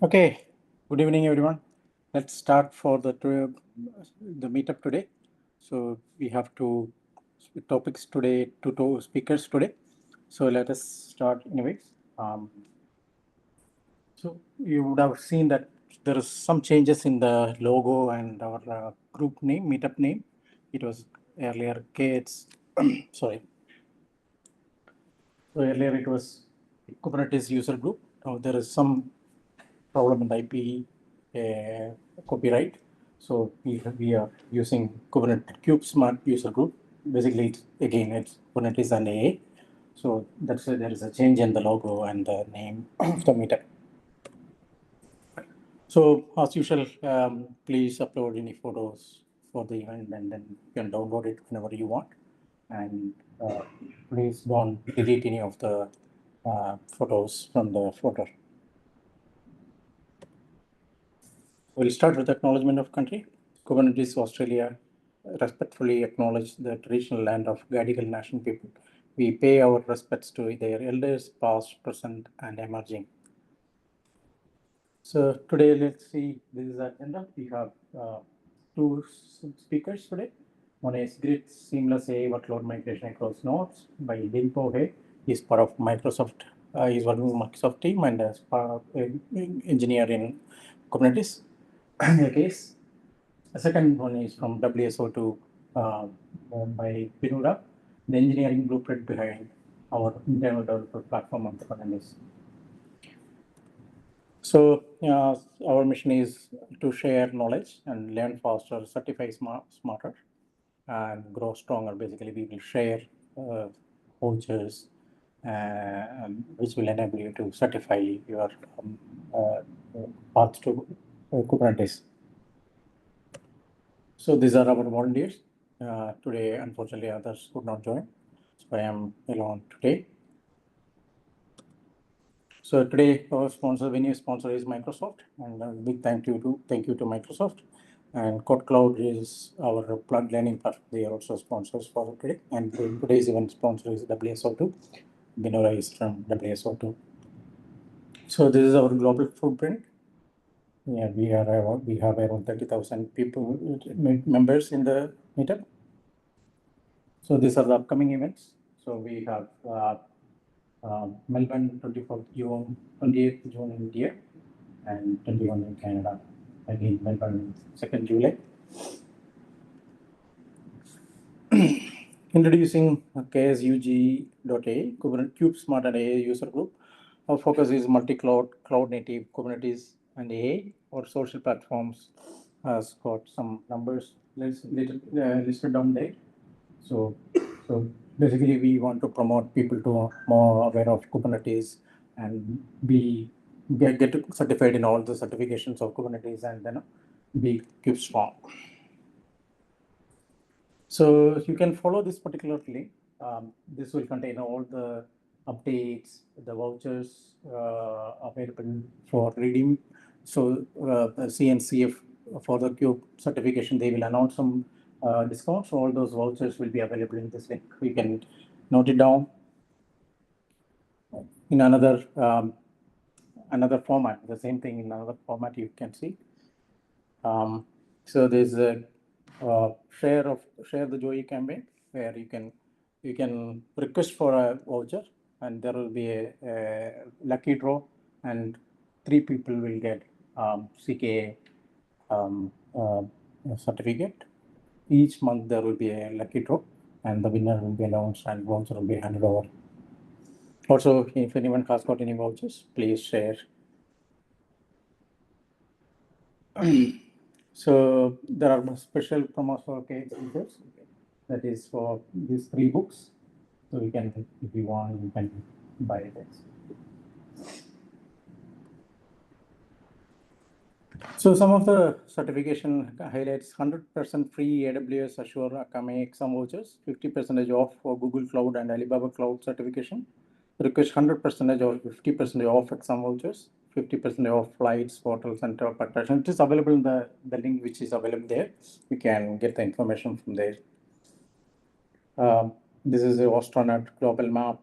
Okay, good evening, everyone. Let's start for the meetup today. So we have two topics today, two speakers today. So let us start anyways. So you would have seen that there is some changes in the logo and our group name, meetup name. It was earlier sorry. So earlier it was Kubernetes user group. Now there is some problem in the IP copyright. So we are using Kubernetes Cube Smart User Group. Basically, it's Kubernetes and AA. So that's why there is a change in the logo and the name of the meetup. So as usual, please upload any photos for the event, and then you can download it whenever you want. And please don't delete any of the photos from the photo. We'll start with acknowledgement of country. Kubernetes Australia respectfully acknowledge the traditional land of Gadigal Nation people. We pay our respects to their elders, past, present, and emerging. So today, let's see, this is the agenda. We have two speakers today. One is Grid Seamless AI Workload Migration Across Nodes by Linbo He. He's part of Microsoft. He's working with Microsoft team and as part of engineer in Kubernetes. In the case, the second one is from WSO2 by Binura, the engineering blueprint behind our internal developer platform on Kubernetes. So our mission is to share knowledge and learn faster, certify smarter, and grow stronger. Basically, we will share vouchers which will enable you to certify your path to Kubernetes. So these are our volunteers. Today, unfortunately, others could not join. So I am alone today. So today, our venue sponsor is Microsoft, and a big thank you to Microsoft. And CodeCloud is our plug learning platform. They are also sponsors for today. And today's event sponsor is WSO2. Binura is from WSO2. So this is our global footprint. Yeah, we have around 30,000 people members in the meetup. So these are the upcoming events. So we have Melbourne 28th June in India and 21 in Canada. Again, Melbourne 2nd July. Introducing KSUG.AI, Kubernetes Cube Smart and AI user group. Our focus is multi-cloud, cloud-native Kubernetes and AI. Our social platforms has got some numbers listed down there. So basically, we want to promote people to more aware of Kubernetes and get certified in all the certifications of Kubernetes and then be Kube strong. So you can follow this particular link. This will contain all the updates, the vouchers available for redeem. So CNCF for the Cube certification, they will announce some discounts. All those vouchers will be available in this link. We can note it down in another format. The same thing in another format you can see. So there's a share the Joey campaign where you can request for a voucher and there will be a lucky draw and 3 people will get CKA certificate. Each month there will be a lucky draw and the winner will be announced and voucher will be handed over. Also, if anyone has got any vouchers, please share. So there are special promos for KSUG. That is for these 3 books. So you can, if you want, you can buy it. So some of the certification highlights: 100% free AWS Azure Akame exam vouchers, 50% off for Google Cloud and Alibaba Cloud certification. Request 100% or 50% off exam vouchers, 50% off flights, hotels, and travel protection. It is available in the link which is available there. You can get the information from there. This is the astronaut global map.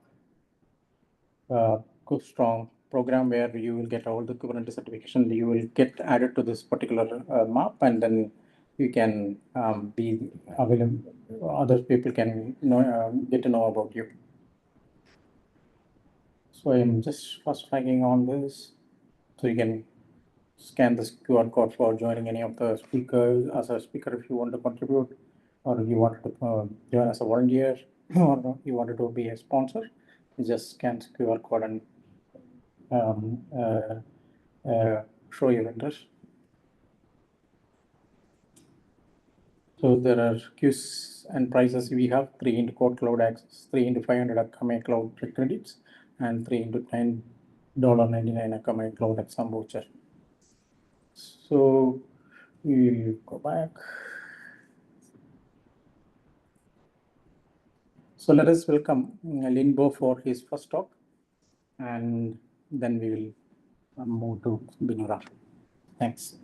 Strong program where you will get all the Kubernetes certification. You will get added to this particular map, and then you can be available. Other people can get to know about you. So I'm just first flagging on this, so you can scan this QR code for joining any of the speakers as a speaker if you want to contribute, or you want to join as a volunteer, or you wanted to be a sponsor. You just scan the QR code and show your interest. So there are queues and prices. We have 3 into Code Cloud access, 3 into 500 Akamai Cloud credits, and 3 into $9.99 Akamai Cloud exam voucher. So we'll go back. So let us welcome Linbo for his first talk, and then we will move to Binura. Thanks.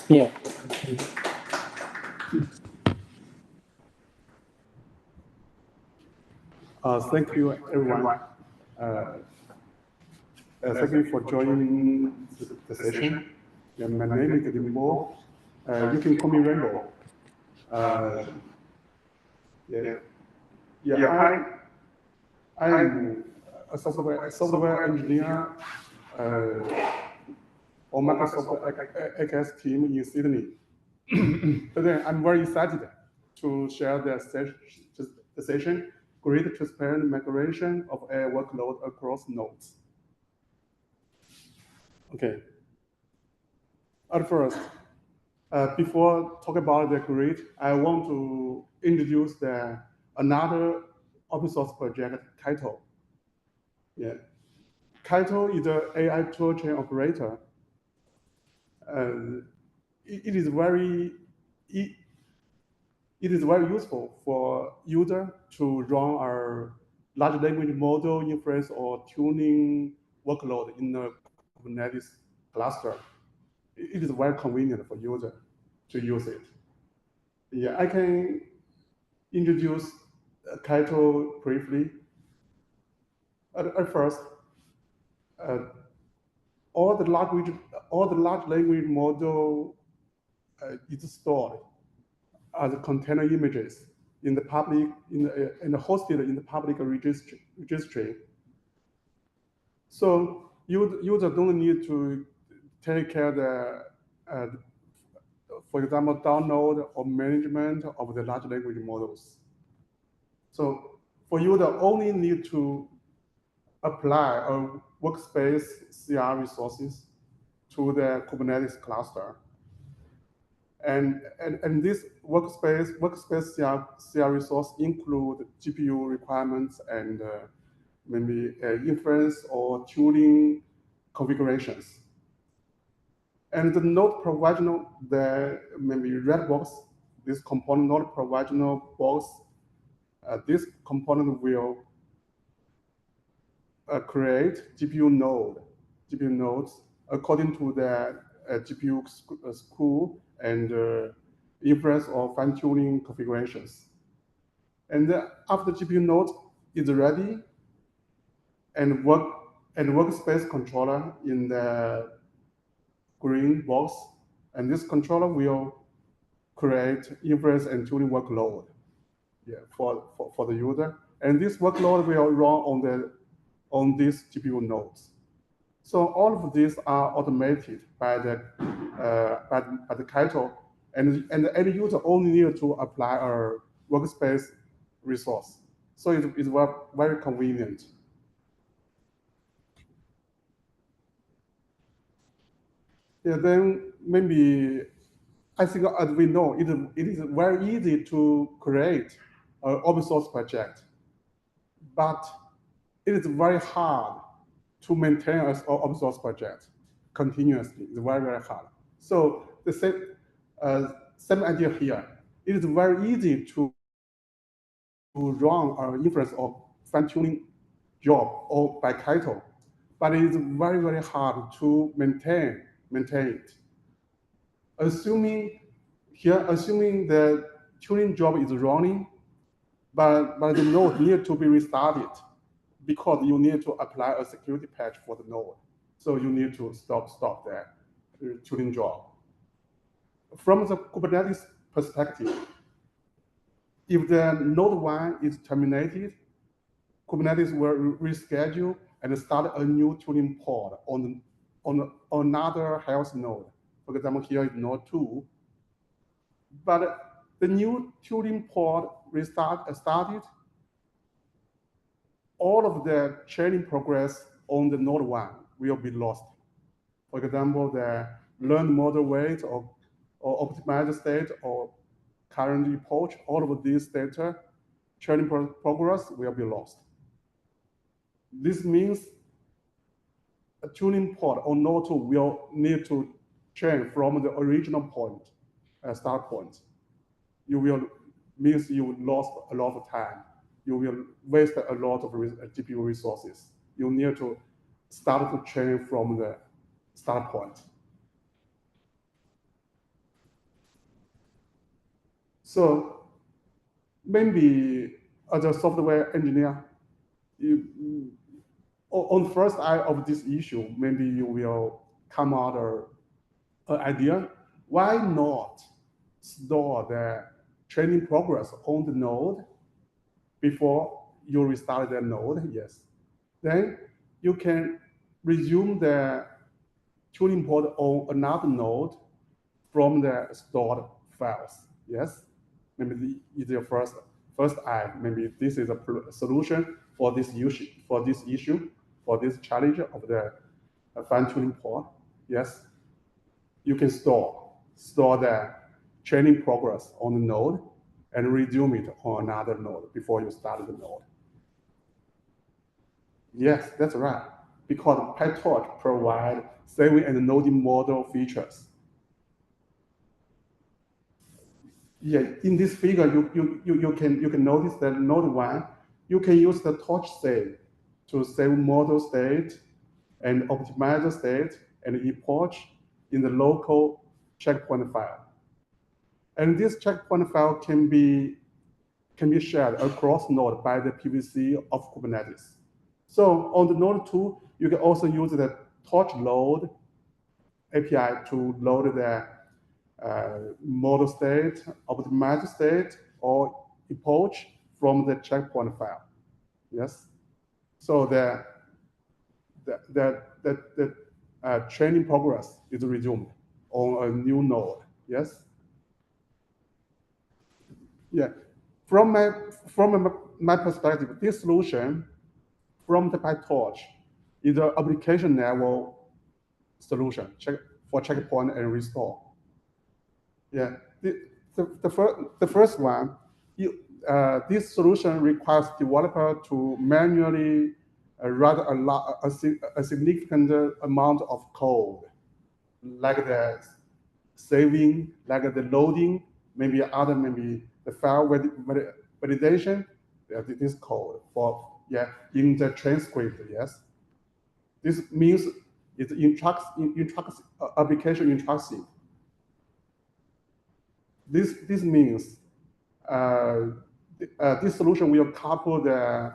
Yeah. Thank you, everyone. Thank you for joining the session. Yeah, my name is Linbo. You can call me Rainbow. I'm a software engineer on Microsoft AKS team in Sydney. Today, I'm very excited to share the session, Great Transparent Migration of a Workload Across Nodes. Okay. At first, before talking about the grid, I want to introduce another open source project, Kaito. Yeah. Kaito is an AI tool chain operator. It is very useful for user to run our large language model inference or tuning workload in the Kubernetes cluster. It is very convenient for user to use it. Yeah, I can introduce Kaito briefly. At first, all the large language model is stored as container images in the public and hosted in the public registry. So user don't need to take care the for example, download or management of the large language models. So for user only need to apply a workspace CR resources to the Kubernetes cluster. And this workspace CR resource include GPU requirements and maybe inference or tuning configurations. And the node provisional, maybe red box, this component node provisional box, this component will create GPU nodes according to the GPU school and inference or fine-tuning configurations. And after GPU node is ready, and workspace controller in the green box, and this controller will create inference and tuning workload, for the user. And this workload will run on these GPU nodes. So all of these are automated by the Kaito, and the end user only need to apply a workspace resource. So it's very convenient. Yeah, then maybe I think as we know, it is very easy to create an open source project, but it is very hard to maintain an open source project continuously. It's very, very hard. So the same idea here. It is very easy to run an inference or fine-tuning job or by Kaito, but it is very, very hard to maintain it. Assuming the tuning job is running, but the node need to be restarted because you need to apply a security patch for the node. So you need to stop that tuning job. From the Kubernetes perspective, if the node 1 is terminated, Kubernetes will reschedule and start a new tuning pod on another health node. For example, here is node 2. But the new tuning pod started, all of the chaining progress on the node 1 will be lost. For example, the learned model weight or optimized state or current approach, all of these data chaining progress will be lost. This means a tuning pod on node 2 will need to change from the original point, start point. Means you lost a lot of time. You will waste a lot of GPU resources. You need to start to change from the start point. So maybe as a software engineer, on the first eye of this issue, maybe you will come out an idea. Why not store the training progress on the node before you restart the node? Yes. Then you can resume the tuning pod on another node from the stored files. Yes. Maybe it's your first eye. Maybe this is a solution for this issue, for this challenge of the fine-tuning pod. Yes. You can store the training progress on the node and resume it on another node before you start the node. Yes, that's right. Because PyTorch provides saving and loading model features. Yeah, in this figure, you can notice that node 1, you can use the torch save to save model state and optimize state and epoch in the local checkpoint file. And this checkpoint file can be shared across node by the PVC of Kubernetes. So on the node 2, you can also use the torch load API to load the model state, optimized state, or epoch from the checkpoint file. Yes. So the training progress is resumed on a new node. Yes. Yeah. From my perspective, this solution from the PyTorch is an application level solution for checkpoint and restore. Yeah, the first one, this solution requires developer to manually write a significant amount of code, like the saving, like the loading, maybe the file validation. This code for in the transcript. Yes, this means it's application intrusive. This means this solution will couple the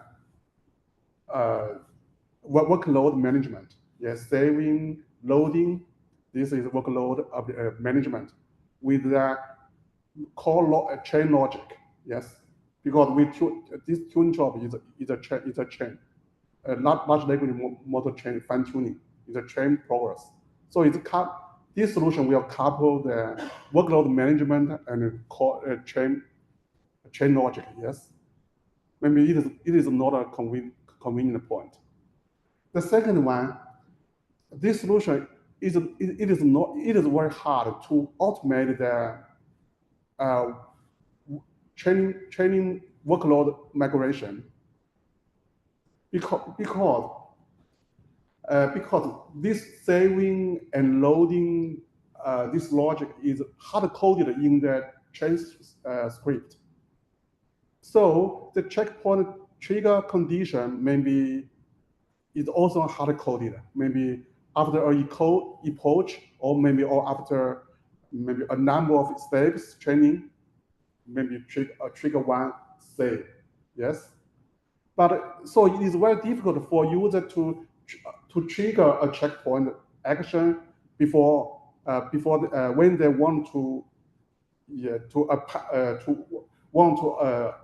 workload management. Yes, saving, loading. This is workload of management with the core chain logic. Yes, because this tuning job is a chain. Not much language model chain fine tuning is a chain progress. So this solution will couple the workload management and core chain logic. Yes, maybe it is not a convenient point. The second one, this solution is very hard to automate the training workload migration because this saving and loading this logic is hard coded in the chain script. So the checkpoint trigger condition maybe is also hard coded. Maybe after a epoch or after maybe a number of steps training, maybe trigger one save. Yes. But so it is very difficult for user to trigger a checkpoint action before when they want to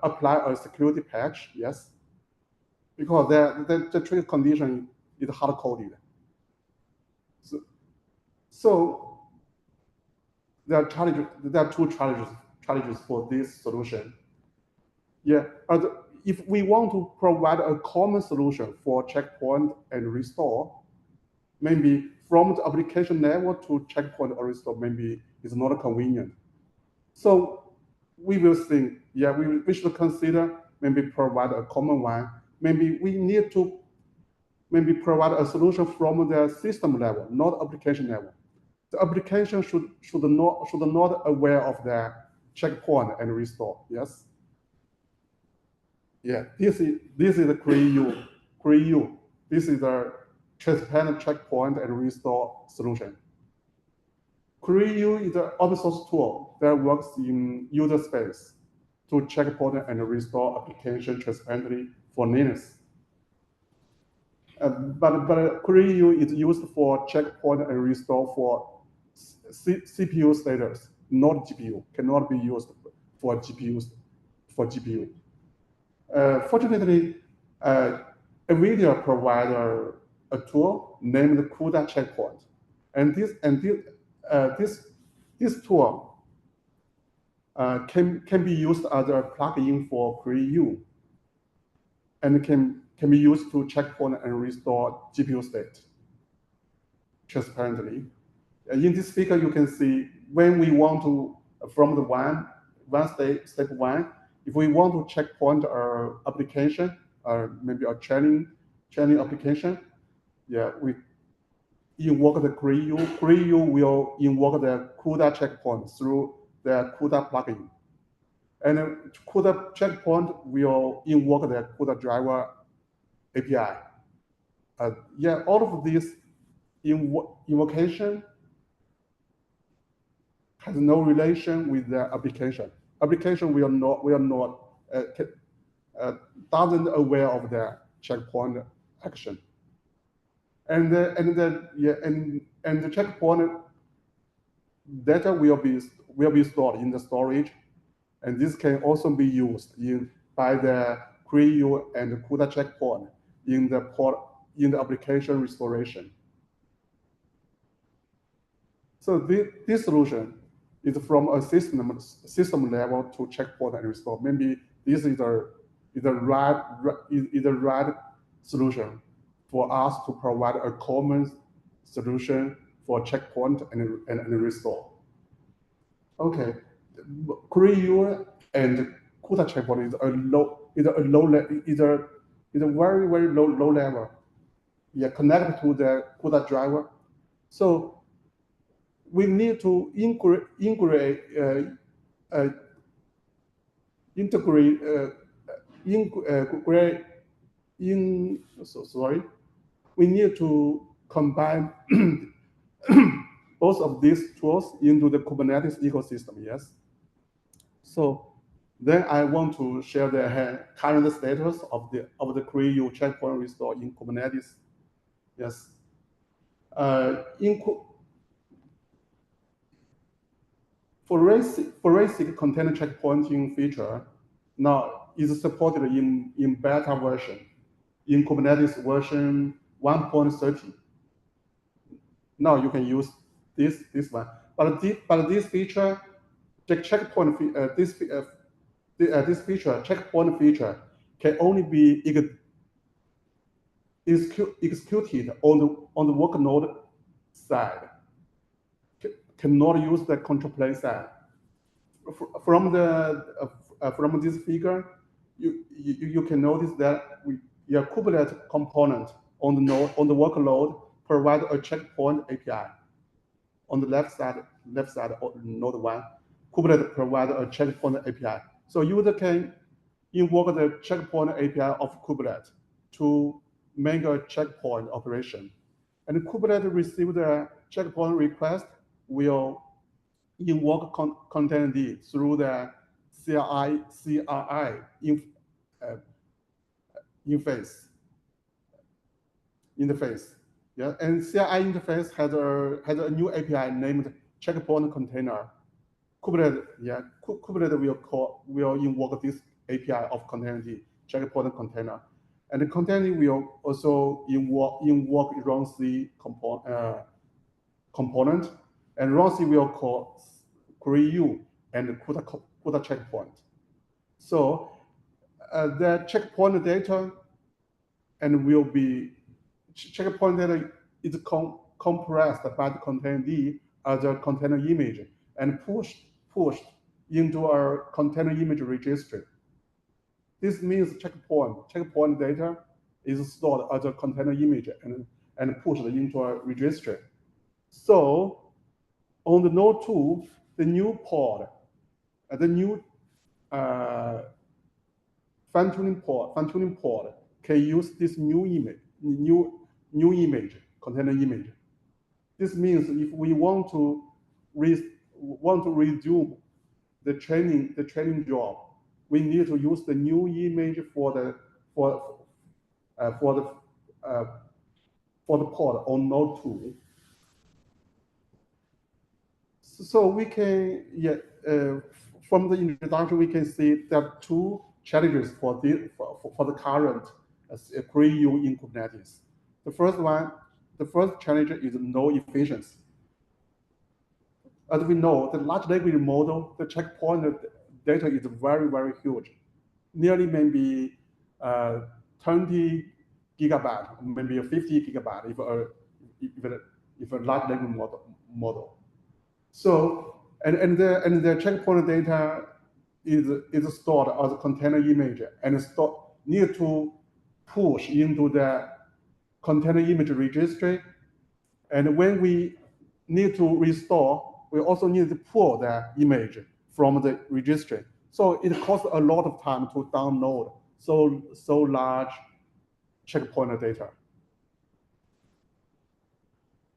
apply a security patch. Yes, because the trigger condition is hard coded. So there are two challenges for this solution. Yeah, if we want to provide a common solution for checkpoint and restore, maybe from the application level to checkpoint or restore, maybe it's not convenient. So we will think, yeah, we should consider maybe provide a common one. Maybe we need to maybe provide a solution from the system level, not application level. The application should not aware of the checkpoint and restore. Yes. Yeah, this is the KSUG. This is the transparent checkpoint and restore solution. KSUG is an open source tool that works in user space to checkpoint and restore application transparently for Linux. But KSUG is used for checkpoint and restore for CPU status, not GPU. Cannot be used for GPU. Fortunately, NVIDIA provides a tool named CUDA checkpoint, and this tool can be used as a plugin for KSUG, and can be used to checkpoint and restore GPU state transparently. In this figure, you can see when we want to from the step one. If we want to checkpoint our application, or maybe a training application, yeah, we invoke the KSUG. KSUG will invoke the CUDA checkpoint through the CUDA plugin. And CUDA checkpoint will invoke the CUDA driver API. Yeah, all of this invocation has no relation with the application. Application will not doesn't aware of the checkpoint action, and the checkpoint data will be stored in the storage, and this can also be used by the KSUG and the CUDA checkpoint in the application restoration. So this solution is from a system level to checkpoint and restore. Maybe this is the right solution for us to provide a common solution for checkpoint and restore. Okay, KSUG and CUDA checkpoint is a very low level. Yeah, connected to the CUDA driver. So we need to integrate we need to combine both of these tools into the Kubernetes ecosystem. Yes. So then I want to share the current status of the KSUG checkpoint restore in Kubernetes. Yes. For basic container checkpointing feature, now is supported in beta version, in Kubernetes version 1.30. Now you can use this one, but this feature, the checkpoint this feature, checkpoint feature, can only be executed on the workload side. Cannot use the control plane side. From this figure, you can notice that your Kubernetes component on the workload provide a checkpoint API. On the left side of node one, Kubernetes provide a checkpoint API. So user can invoke the checkpoint API of Kubernetes to make a checkpoint operation. And Kubernetes receive the checkpoint request will invoke containerd through the CRI interface. Yeah, and CLI interface has a new API named checkpoint container. Kubernetes will invoke this API of container checkpoint container, and the container will also invoke runC component, and runC will call create and CUDA checkpoint. So the checkpoint data and will be checkpoint data is compressed by the container as a container image and pushed into our container image registry. This means checkpoint data is stored as a container image and pushed into a registry. So on the node 2, the new pod, the new fine-tuning pod can use this new image, container image. This means if we want to resume the training job, we need to use the new image for the pod on node 2. So we can from the introduction we can see that two challenges for the current CRU in Kubernetes. The first challenge is no efficiency. As we know, the large language model, the checkpoint data is very, very huge, nearly maybe 20 gigabyte, maybe 50 gigabyte if a large language model. So and the checkpoint data is stored as a container image and need to push into the container image registry. And when we need to restore, we also need to pull the image from the registry. So it costs a lot of time to download so large checkpoint data.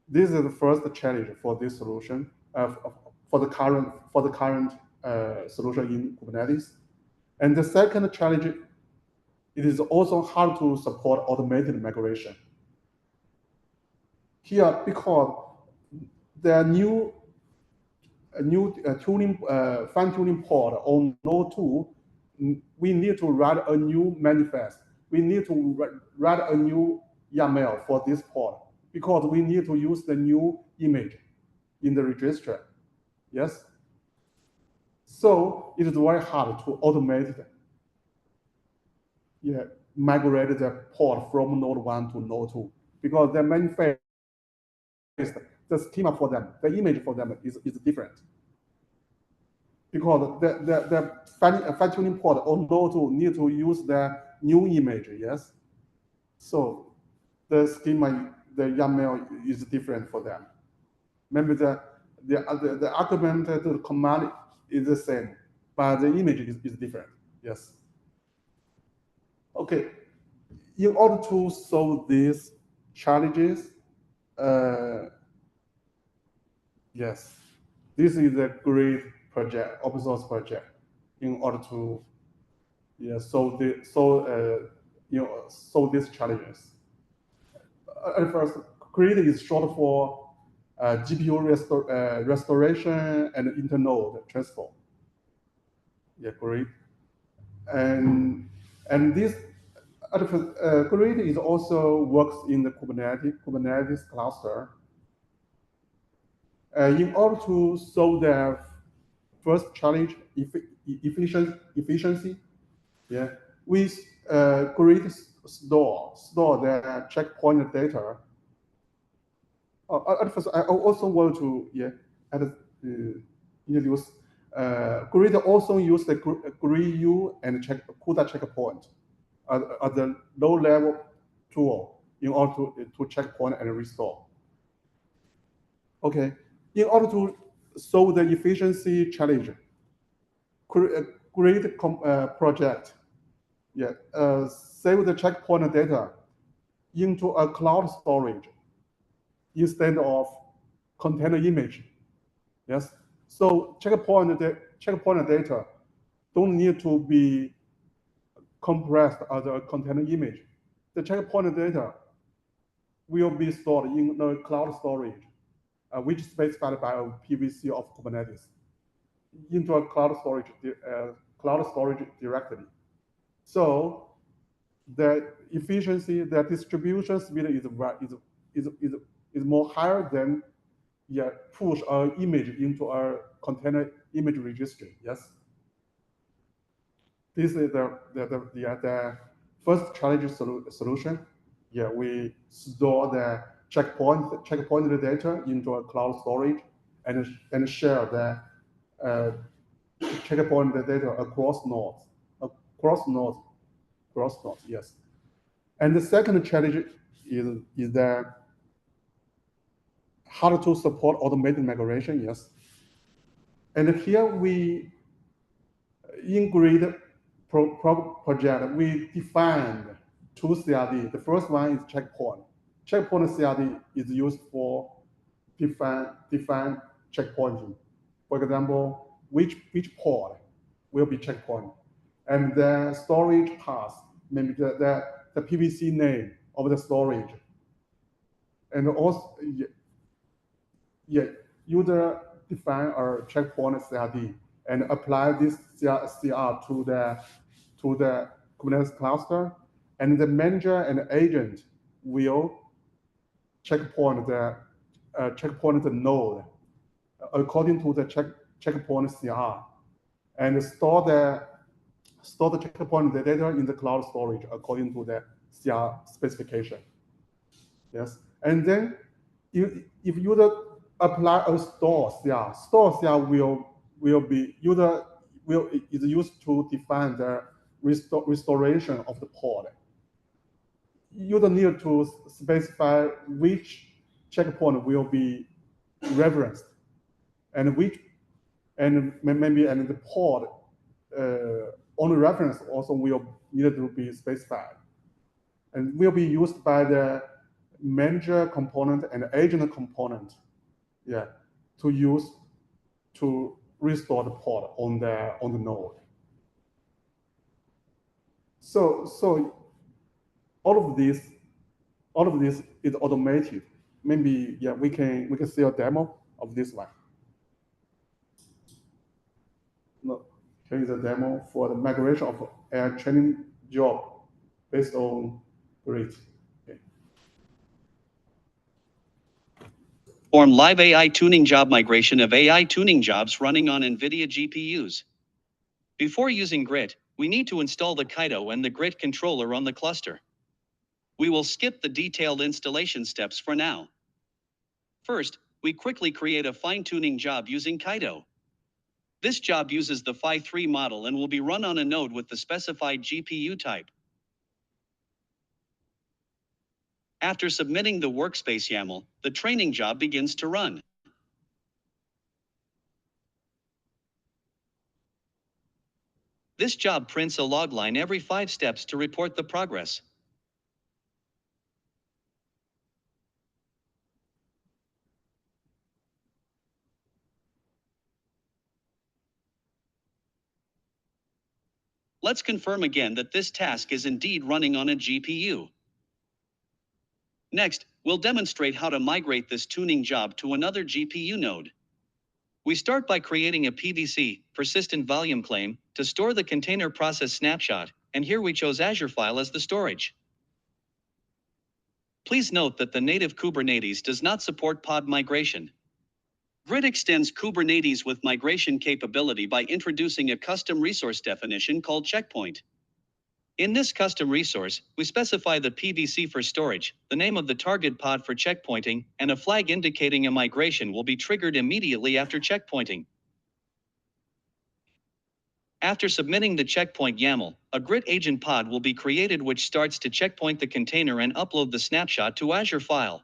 This is the first challenge for this solution, for the current solution in Kubernetes. And the second challenge, it is also hard to support automated migration. Here, because the new fine-tuning pod on node 2, we need to write a new manifest. We need to write a new YAML for this pod because we need to use the new image in the registry. Yes. So it is very hard to automate migrate the pod from node 1 to node 2 because the manifest, the schema for them, the image for them is different. Because the fine-tuning pod on node 2 need to use the new image, yes? So the schema, the YAML is different for them. Maybe the argument, the command is the same, but the image is different, yes. Okay, in order to solve these challenges, yes, this is a great project, open source project, in order to solve these challenges. At first, create is short for GPU restoration and internode transfer. Yeah, great. And this create is also works in the Kubernetes cluster. In order to solve the first challenge, efficiency, we create store the checkpoint data. At first, I also want to introduce. Grid also use the GRU and CUDA checkpoint as a low-level tool in order to checkpoint and restore. Okay, in order to solve the efficiency challenge, create project. Save the checkpoint data into a cloud storage instead of container image. Yes. So checkpoint data don't need to be compressed as a container image. The checkpoint data will be stored in the cloud storage, which is specified by a PVC of Kubernetes, into a cloud storage directly. So the efficiency, the distribution speed is more higher than push an image into a container image registry. Yes. This is the first challenge solution. Yeah, we store the checkpoint data into a cloud storage and share the checkpoint data across nodes. Yes. And the second challenge is that how to support automated migration. Yes. And here in grid project, we defined two CRD. The first one is checkpoint. Checkpoint CRD is used for define checkpointing. For example, which port will be checkpoint, and the storage path, maybe the PVC name of the storage, and also user define a checkpoint CRD and apply this CR to the Kubernetes cluster, and the manager and agent will checkpoint the node according to the checkpoint CR, and store the checkpoint data in the cloud storage according to the CR specification. Yes, and then if user apply a store CR is used to define the restoration of the port. You don't need to specify which checkpoint will be referenced and the port on the reference also will need to be specified and will be used by the manager component and agent component, to use to restore the port on the node. So all of this is automated. Maybe we can see a demo of this one. No, here is a demo for the migration of AI training job based on grid. Perform live AI tuning job migration of AI tuning jobs running on NVIDIA GPUs. Before using Grit, we need to install the Kaito and the Grit controller on the cluster. We will skip the detailed installation steps for now. First, we quickly create a fine-tuning job using Kaito. This job uses the Phi 3 model and will be run on a node with the specified GPU type. After submitting the workspace YAML, the training job begins to run. This job prints a log line every 5 steps to report the progress. Let's confirm again that this task is indeed running on a GPU. Next, we'll demonstrate how to migrate this tuning job to another GPU node. We start by creating a PVC, persistent volume claim, to store the container process snapshot, and here we chose Azure file as the storage. Please note that the native Kubernetes does not support pod migration. Grid extends Kubernetes with migration capability by introducing a custom resource definition called checkpoint. In this custom resource, we specify the PVC for storage, the name of the target pod for checkpointing, and a flag indicating a migration will be triggered immediately after checkpointing. After submitting the checkpoint YAML, a Grit agent pod will be created which starts to checkpoint the container and upload the snapshot to Azure file.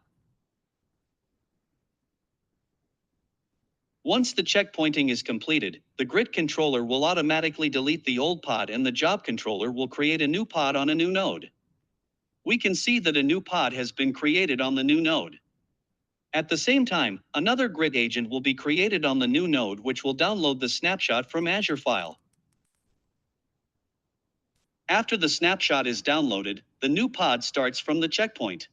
Once the checkpointing is completed, the Grit controller will automatically delete the old pod and the job controller will create a new pod on a new node. We can see that a new pod has been created on the new node. At the same time, another Grit agent will be created on the new node which will download the snapshot from Azure file. After the snapshot is downloaded, the new pod starts from the checkpoint.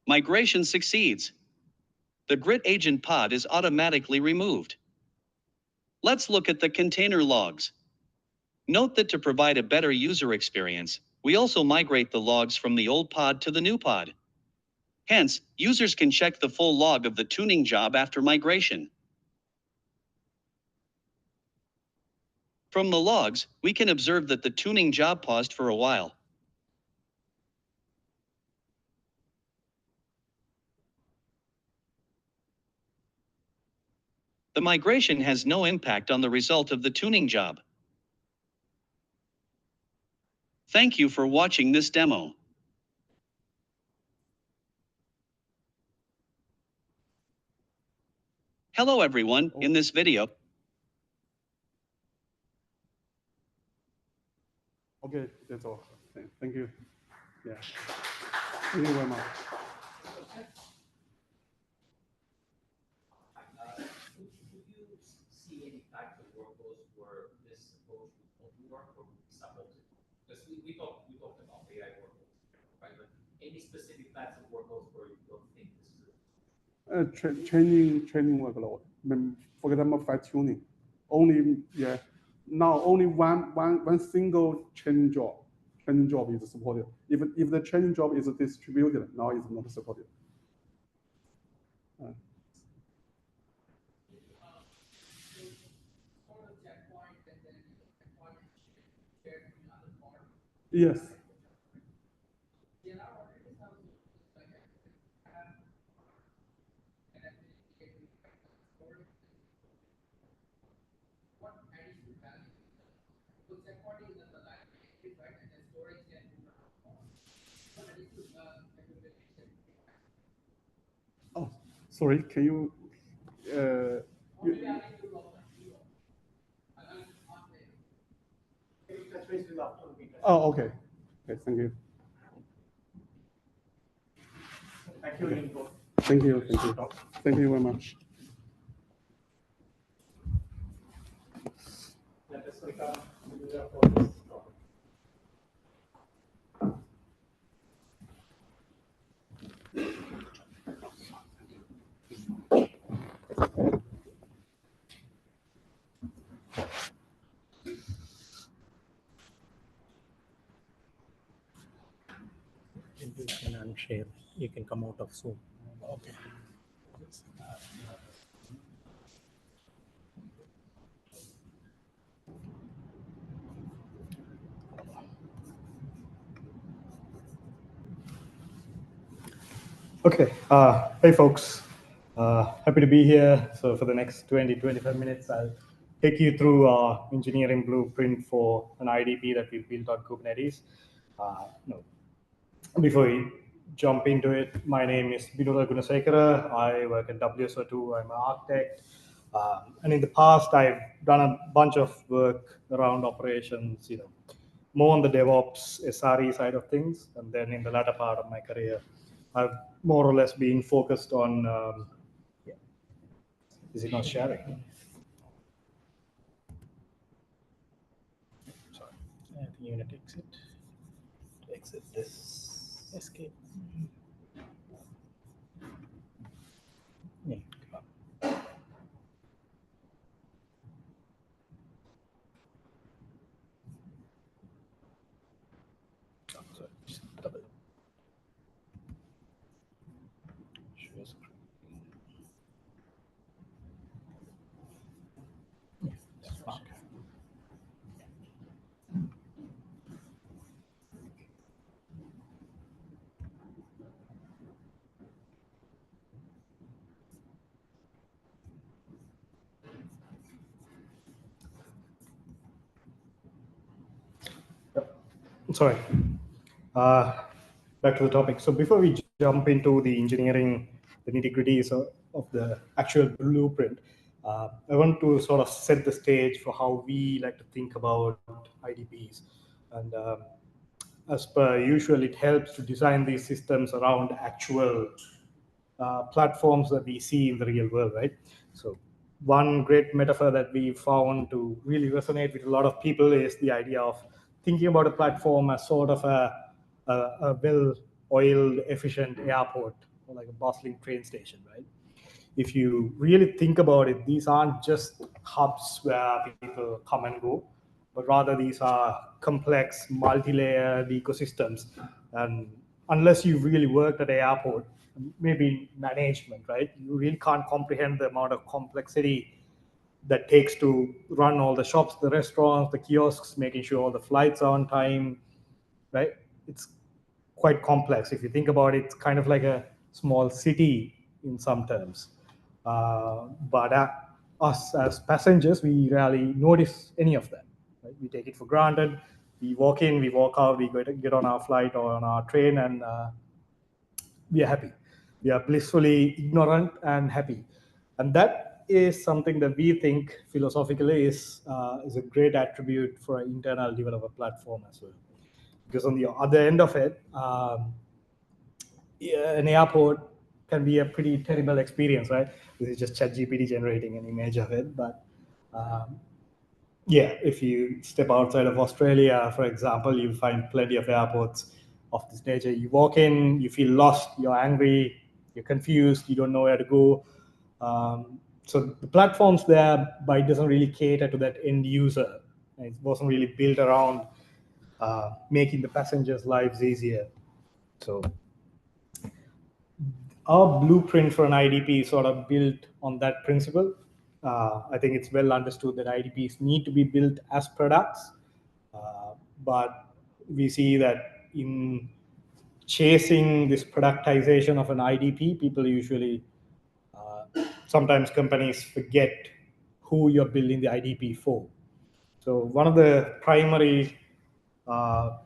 Migration succeeds. The Grit agent pod is automatically removed. Let's look at the container logs. Note that to provide a better user experience, we also migrate the logs from the old pod to the new pod. Hence, users can check the full log of the tuning job after migration. From the logs, we can observe that the tuning job paused for a while. The migration has no impact on the result of the tuning job. Thank you for watching this demo. Hello everyone, in this video. Okay, that's all. Thank you. Yeah. Thank you very much. Would you see any types of workloads where this approach would work or would be supported? Because we talked about AI workloads, right? But any specific types of workloads where you don't think this is Training workload. For example, fine tuning. Now only one single training job. Training job is supported. If the training job is distributed, now it's not supported. Yes. Oh, sorry. Can you? Oh, okay. Okay, thank you. Thank you, Linbo. Thank you. Thank you. Thank you very much. Let us welcome Binura for this topic. You can unshare. You can come out of Zoom. Okay. Okay, hey folks, happy to be here. So for the next 20-25 minutes, I'll take you through our engineering blueprint for an IDP that we built on Kubernetes. Before we jump into it, my name is Binura Gunasekara. I work at WSO2, I'm an architect. And in the past, I've done a bunch of work around operations, more on the DevOps, SRE side of things. And then in the latter part of my career, I've more or less been focused on, is it not sharing? Sorry, I think you need to exit this, escape. Yeah. Sorry, just double. Share screen. Yeah, that's fine. Sorry. Back to the topic. So before we jump into the engineering, the nitty-gritties of the actual blueprint, I want to sort of set the stage for how we like to think about IDPs. And as per usual, it helps to design these systems around actual platforms that we see in the real world, right? So one great metaphor that we found to really resonate with a lot of people is the idea of thinking about a platform as sort of a well-oiled, efficient airport, or like a bustling train station, right? If you really think about it, these aren't just hubs where people come and go, but rather these are complex, multi-layered ecosystems. And unless you've really worked at an airport, maybe management, right? You really can't comprehend the amount of complexity that takes to run all the shops, the restaurants, the kiosks, making sure all the flights are on time, right? It's quite complex. If you think about it, it's kind of like a small city in some terms. But us as passengers, we rarely notice any of that. Right? We take it for granted. We walk in, we walk out, we get on our flight or on our train, and we are happy. We are blissfully ignorant and happy. And that is something that we think philosophically is a great attribute for an internal developer platform as well. Because on the other end of it, an airport can be a pretty terrible experience, right? This is just ChatGPT generating an image of it. But yeah, if you step outside of Australia, for example, you'll find plenty of airports of this nature. You walk in, you feel lost, you're angry, you're confused, you don't know where to go. So the platforms there, but it doesn't really cater to that end user. It wasn't really built around making the passengers' lives easier. So our blueprint for an IDP is sort of built on that principle. I think it's well understood that IDPs need to be built as products, but we see that in chasing this productization of an IDP, people usually, sometimes companies forget who you're building the IDP for. So one of the primary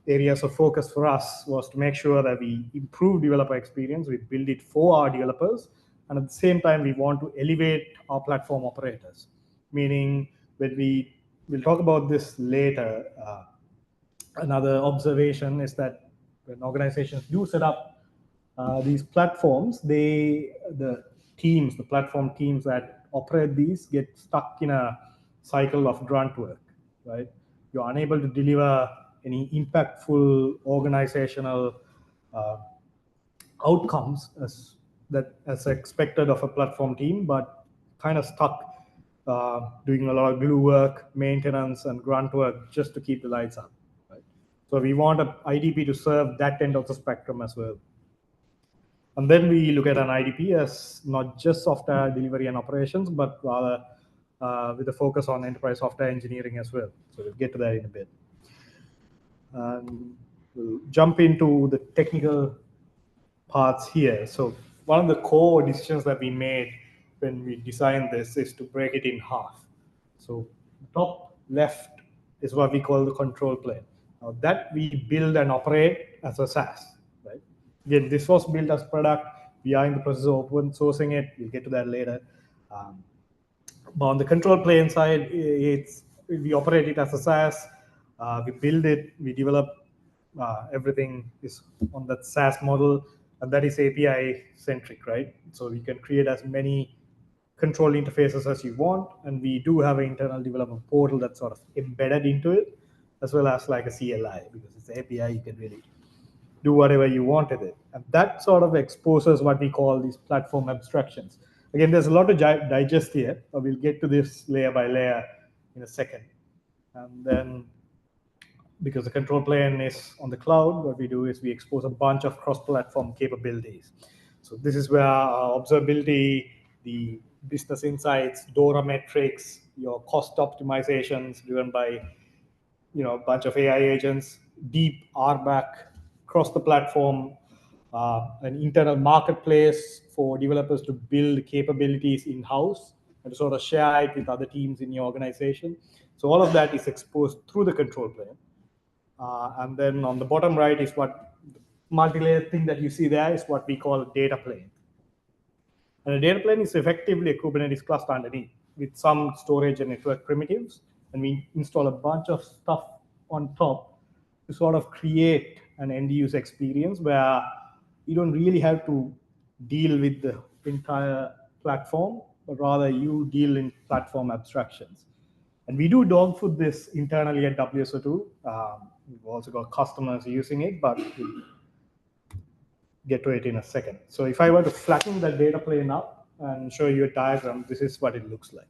areas of focus for us was to make sure that we improve developer experience, we build it for our developers, and at the same time, we want to elevate our platform operators. Meaning, when we'll talk about this later, another observation is that when organizations do set up these platforms, the platform teams that operate these get stuck in a cycle of grunt work, right? You're unable to deliver any impactful organizational outcomes as expected of a platform team, but kind of stuck doing a lot of glue work, maintenance, and grunt work just to keep the lights up. Right? So we want an IDP to serve that end of the spectrum as well. And then we look at an IDP as not just software delivery and operations, but rather with a focus on enterprise software engineering as well. So we'll get to that in a bit. We'll jump into the technical parts here. So one of the core decisions that we made when we designed this is to break it in half. So top left is what we call the control plane. Now that we build and operate as a SaaS, right? Again, this was built as product. We are in the process of open sourcing it. We'll get to that later. But on the control plane side, we operate it as a SaaS. We build it, we develop, everything is on that SaaS model, and that is API centric, right? So we can create as many control interfaces as you want, and we do have an internal development portal that's sort of embedded into it, as well as like a CLI, because it's API, you can really do whatever you want with it. And that sort of exposes what we call these platform abstractions. Again, there's a lot to digest here, but we'll get to this layer by layer in a second. And then, because the control plane is on the cloud, what we do is we expose a bunch of cross-platform capabilities. So this is where our observability, the business insights, DORA metrics, your cost optimizations driven by a bunch of AI agents, deep RBAC across the platform, an internal marketplace for developers to build capabilities in-house and to sort of share it with other teams in your organization. So all of that is exposed through the control plane. And then on the bottom right is what multi-layer thing that you see there is what we call a data plane. And a data plane is effectively a Kubernetes cluster underneath with some storage and network primitives. And we install a bunch of stuff on top to sort of create an end-user experience where you don't really have to deal with the entire platform but rather you deal in platform abstractions. And we do dog food this internally at WSO2. We've also got customers using it, but we'll get to it in a second. So if I were to flatten the data plane up and show you a diagram, this is what it looks like.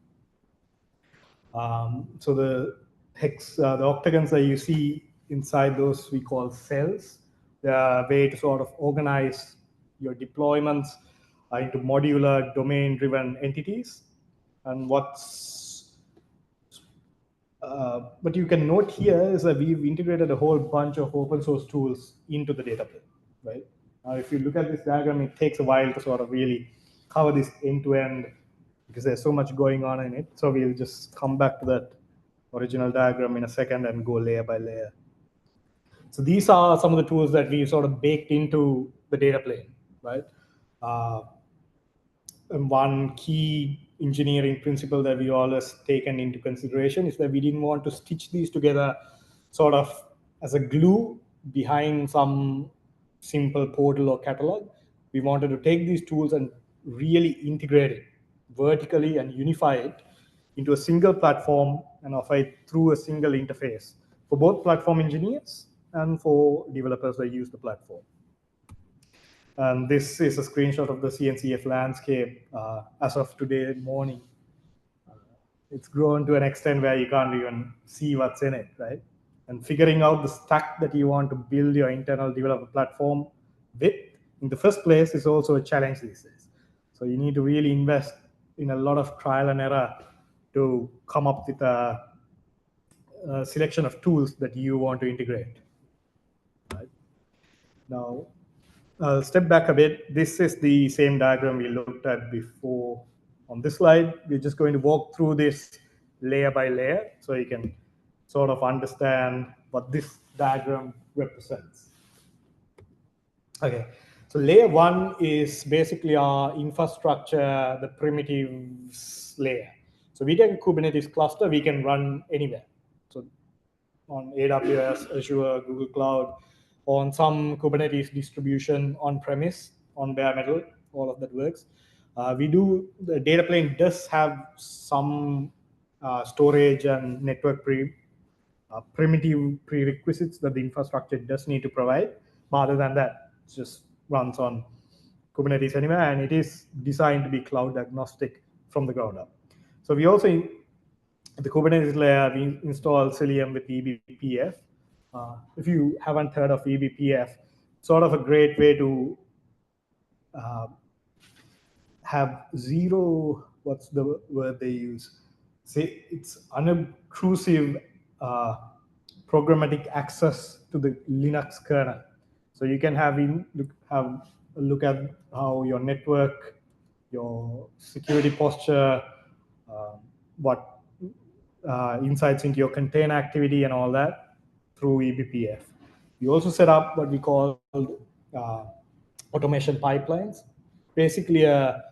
So the octagons that you see inside those we call cells. They are a way to sort of organize your deployments into modular domain-driven entities. And what you can note here is that we've integrated a whole bunch of open source tools into the data plane, right? If you look at this diagram, it takes a while to sort of really cover this end to end because there's so much going on in it. So we'll just come back to that original diagram in a second and go layer by layer. So these are some of the tools that we sort of baked into the data plane, right? And one key engineering principle that we always taken into consideration is that we didn't want to stitch these together sort of as a glue behind some simple portal or catalog. We wanted to take these tools and really integrate it vertically and unify it into a single platform and offer it through a single interface for both platform engineers and for developers that use the platform. And this is a screenshot of the CNCF landscape as of today morning. It's grown to an extent where you can't even see what's in it, right? And figuring out the stack that you want to build your internal developer platform with in the first place is also a challenge these days. So you need to really invest in a lot of trial and error to come up with a selection of tools that you want to integrate. Right? Now, I'll step back a bit. This is the same diagram we looked at before. On this slide, we're just going to walk through this layer by layer so you can sort of understand what this diagram represents. Okay, so layer one is basically our infrastructure, the primitives layer. So we take a Kubernetes cluster, we can run anywhere. So on AWS, Azure, Google Cloud, on some Kubernetes distribution on-premise, on bare metal, all of that works. The data plane does have some storage and network primitive prerequisites that the infrastructure does need to provide. But other than that, it just runs on Kubernetes anywhere, and it is designed to be cloud agnostic from the ground up. So we also, at the Kubernetes layer, we install Cilium with eBPF. If you haven't heard of eBPF, sort of a great way to have zero, what's the word they use? Say it's unobtrusive programmatic access to the Linux kernel. So you can have a look at how your network, your security posture, what insights into your container activity and all that through eBPF. We also set up what we call automation pipelines, basically a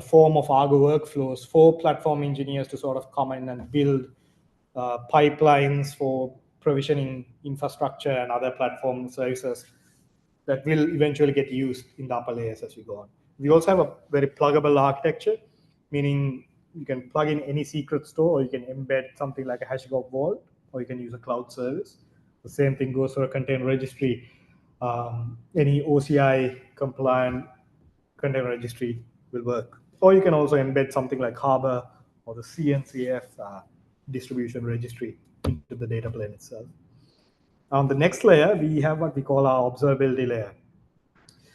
form of Argo workflows for platform engineers to sort of come in and build pipelines for provisioning infrastructure and other platform services that will eventually get used in the upper layers as we go on. We also have a very pluggable architecture, meaning you can plug in any secret store, or you can embed something like a HashiCorp Vault, or you can use a cloud service. The same thing goes for a container registry. Any OCI compliant container registry will work. Or you can also embed something like Harbor or the CNCF distribution registry into the data plane itself. On the next layer, we have what we call our observability layer.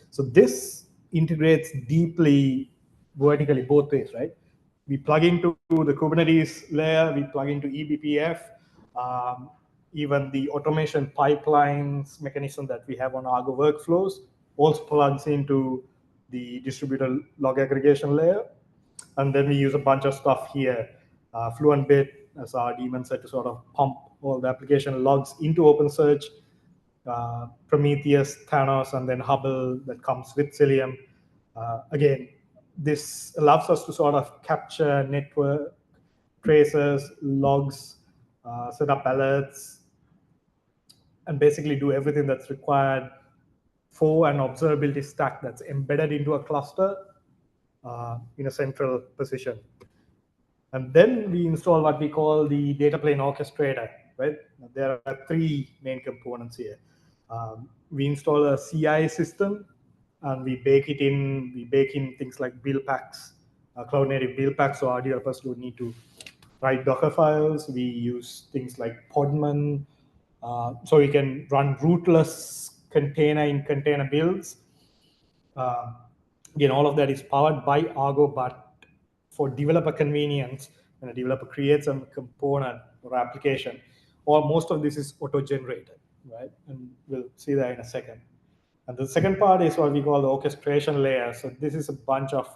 So this integrates deeply vertically both ways, right? We plug into the Kubernetes layer, we plug into eBPF, even the automation pipelines mechanism that we have on Argo workflows also plugs into the distributed log aggregation layer. And then we use a bunch of stuff here, FluentBit as our daemon set to sort of pump all the application logs into OpenSearch, Prometheus, Thanos, and then Hubble that comes with Cilium. Again, this allows us to sort of capture network traces, logs, set up alerts, and basically do everything that's required for an observability stack that's embedded into a cluster in a central position. And then we install what we call the data plane orchestrator, right? There are three main components here. We install a CI system, and we bake in things like build packs, cloud native build packs, so our developers don't need to write Docker files. We use things like Podman, so we can run rootless container in container builds. Again, all of that is powered by Argo, but for developer convenience, when a developer creates a component or application, or most of this is auto-generated, right? And we'll see that in a second. And the second part is what we call the orchestration layer. So this is a bunch of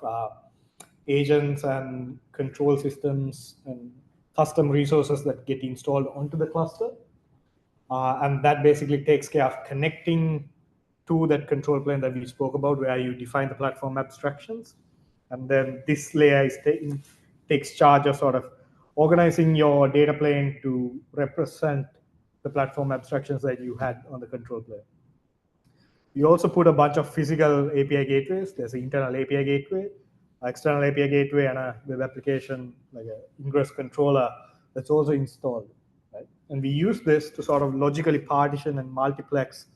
agents and control systems and custom resources that get installed onto the cluster. And that basically takes care of connecting to that control plane that we spoke about, where you define the platform abstractions. And then this layer takes charge of sort of organizing your data plane to represent the platform abstractions that you had on the control plane. You also put a bunch of physical API gateways. There's an internal API gateway, external API gateway, and a web application, like an ingress controller that's also installed. Right? And we use this to sort of logically partition and multiplex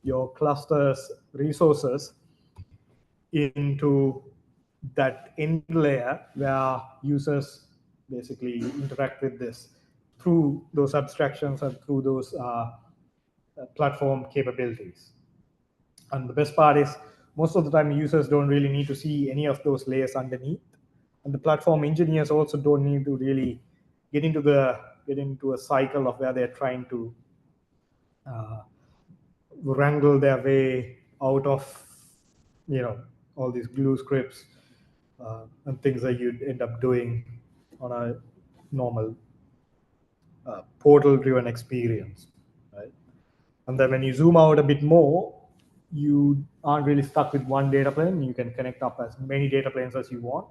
your cluster's resources into that end layer where users basically interact with this through those abstractions and through those platform capabilities. And the best part is most of the time users don't really need to see any of those layers underneath. And the platform engineers also don't need to really get into a cycle of where they're trying to wrangle their way out of, all these glue scripts and things that you'd end up doing on a normal portal-driven experience, right? And then when you zoom out a bit more, you aren't really stuck with one data plane. You can connect up as many data planes as you want.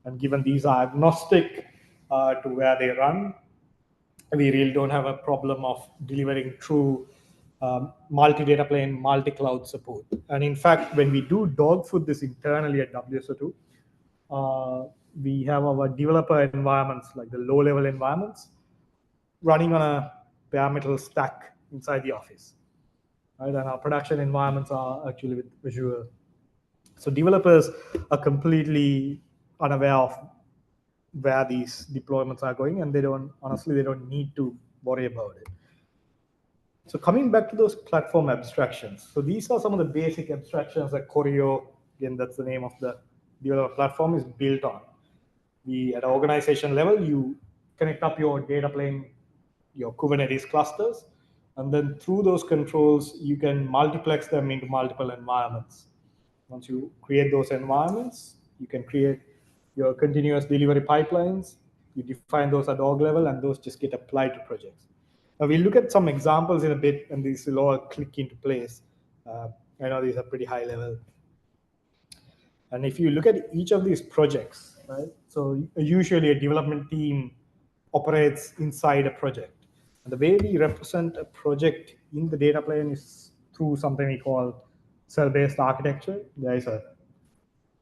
And given these are agnostic to where they run, we really don't have a problem of delivering true multi-data plane, multi-cloud support. And in fact, when we do dogfood this internally at WSO2, we have our developer environments, like the low-level environments, running on a bare metal stack inside the office. Right? And our production environments are actually with Azure. So developers are completely unaware of where these deployments are going, and they don't need to worry about it. So coming back to those platform abstractions. So these are some of the basic abstractions that Choreo, again, that's the name of the developer platform, is built on. At an organization level, you connect up your data plane, your Kubernetes clusters, and then through those controls, you can multiplex them into multiple environments. Once you create those environments, you can create your continuous delivery pipelines. You define those at org level, and those just get applied to projects. Now, we'll look at some examples in a bit, and these will all click into place. I know these are pretty high level. And if you look at each of these projects, right? So usually a development team operates inside a project. And the way we represent a project in the data plane is through something we call cell-based architecture. There is a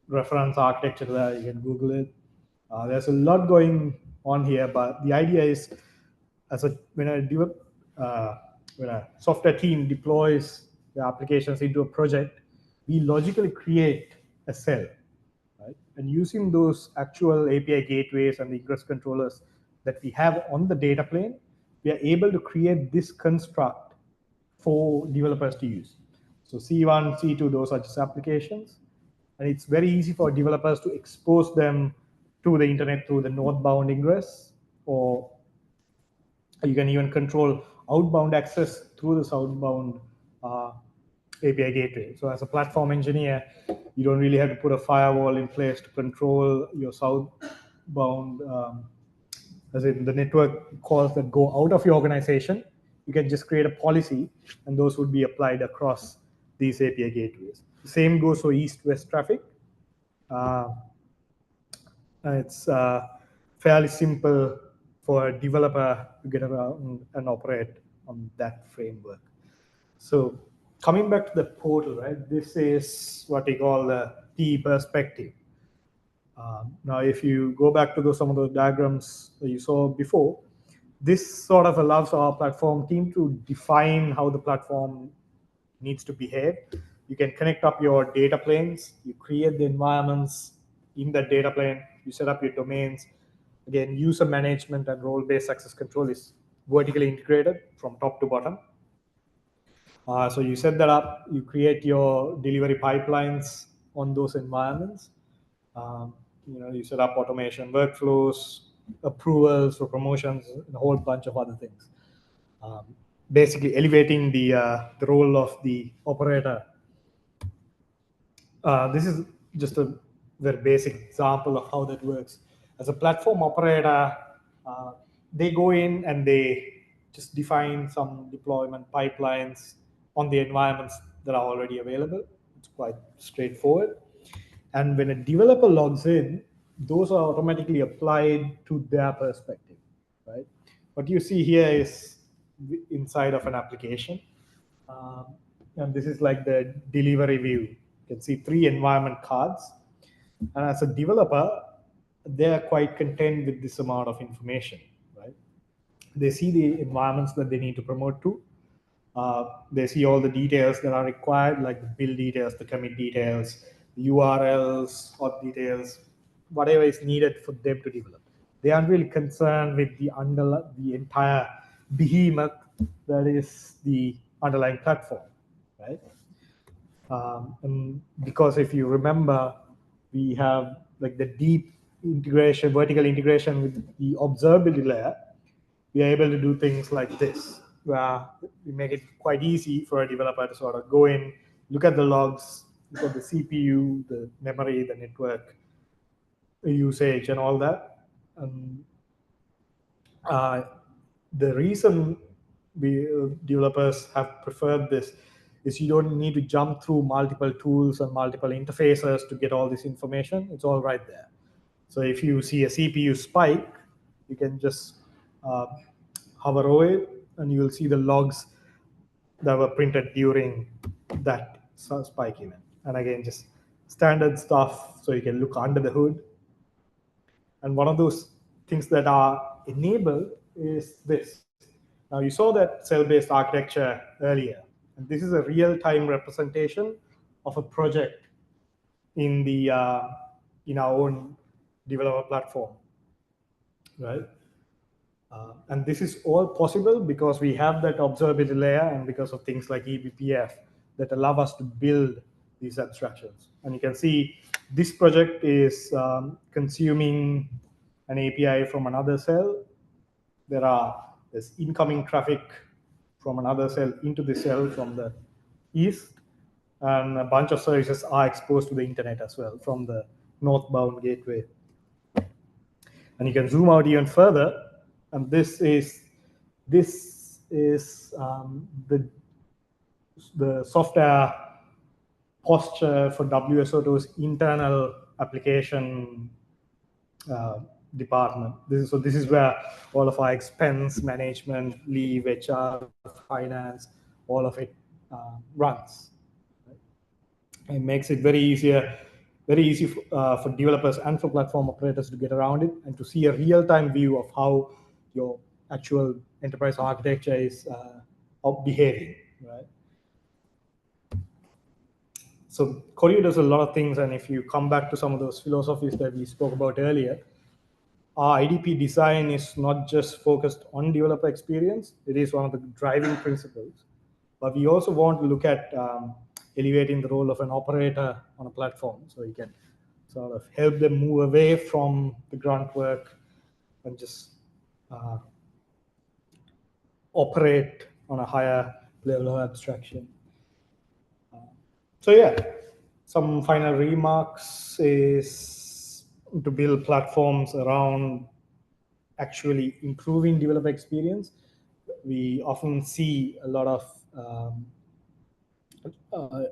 reference architecture there, you can Google it. There's a lot going on here, but the idea is when a software team deploys the applications into a project, we logically create a cell, right? And using those actual API gateways and the ingress controllers that we have on the data plane, we are able to create this construct for developers to use. So C1, C2, those are just applications. And it's very easy for developers to expose them to the internet through the northbound ingress, or you can even control outbound access through the southbound API gateway. So as a platform engineer, you don't really have to put a firewall in place to control your southbound, as in the network calls that go out of your organization. You can just create a policy, and those would be applied across these API gateways. The same goes for east-west traffic. It's fairly simple for a developer to get around and operate on that framework. So coming back to the portal, right? This is what we call the T perspective. Now, if you go back to some of those diagrams that you saw before, this sort of allows our platform team to define how the platform needs to behave. You can connect up your data planes, you create the environments in that data plane, you set up your domains. Again, user management and role-based access control is vertically integrated from top to bottom. So you set that up, you create your delivery pipelines on those environments. You set up automation workflows, approvals for promotions, and a whole bunch of other things. Basically elevating the role of the operator. This is just a very basic example of how that works. As a platform operator, they go in and they just define some deployment pipelines on the environments that are already available. It's quite straightforward. And when a developer logs in, those are automatically applied to their perspective, right? What you see here is inside of an application. And this is like the delivery view. You can see 3 environment cards. And as a developer, they're quite content with this amount of information, right? They see the environments that they need to promote to. They see all the details that are required, like the build details, the commit details, the URLs, auth details, whatever is needed for them to develop. They aren't really concerned with the entire behemoth that is the underlying platform, right? And because if you remember, we have like the deep integration, vertical integration with the observability layer. We are able to do things like this, where we make it quite easy for a developer to sort of go in, look at the logs, look at the CPU, the memory, the network usage, and all that. And the reason developers have preferred this is you don't need to jump through multiple tools and multiple interfaces to get all this information. It's all right there. So if you see a CPU spike, you can just hover over it, and you will see the logs that were printed during that spike event. And again, just standard stuff, so you can look under the hood. And one of those things that are enabled is this. Now, you saw that cell-based architecture earlier. And this is a real-time representation of a project in our own developer platform, right? And this is all possible because we have that observability layer and because of things like eBPF that allow us to build these abstractions. And you can see this project is consuming an API from another cell. There's incoming traffic from another cell into the cell from the east, and a bunch of services are exposed to the internet as well from the northbound gateway. And you can zoom out even further, and this is the software posture for WSO2's internal application department. This is where all of our expense management, leave, HR, finance, all of it runs. It makes it very easy for developers and for platform operators to get around it and to see a real-time view of how your actual enterprise architecture is behaving, right? So Choreo does a lot of things, and if you come back to some of those philosophies that we spoke about earlier, our IDP design is not just focused on developer experience. It is one of the driving principles. But we also want to look at elevating the role of an operator on a platform, so you can sort of help them move away from the grunt work and just operate on a higher level of abstraction. So yeah, some final remarks is to build platforms around actually improving developer experience. We often see a lot of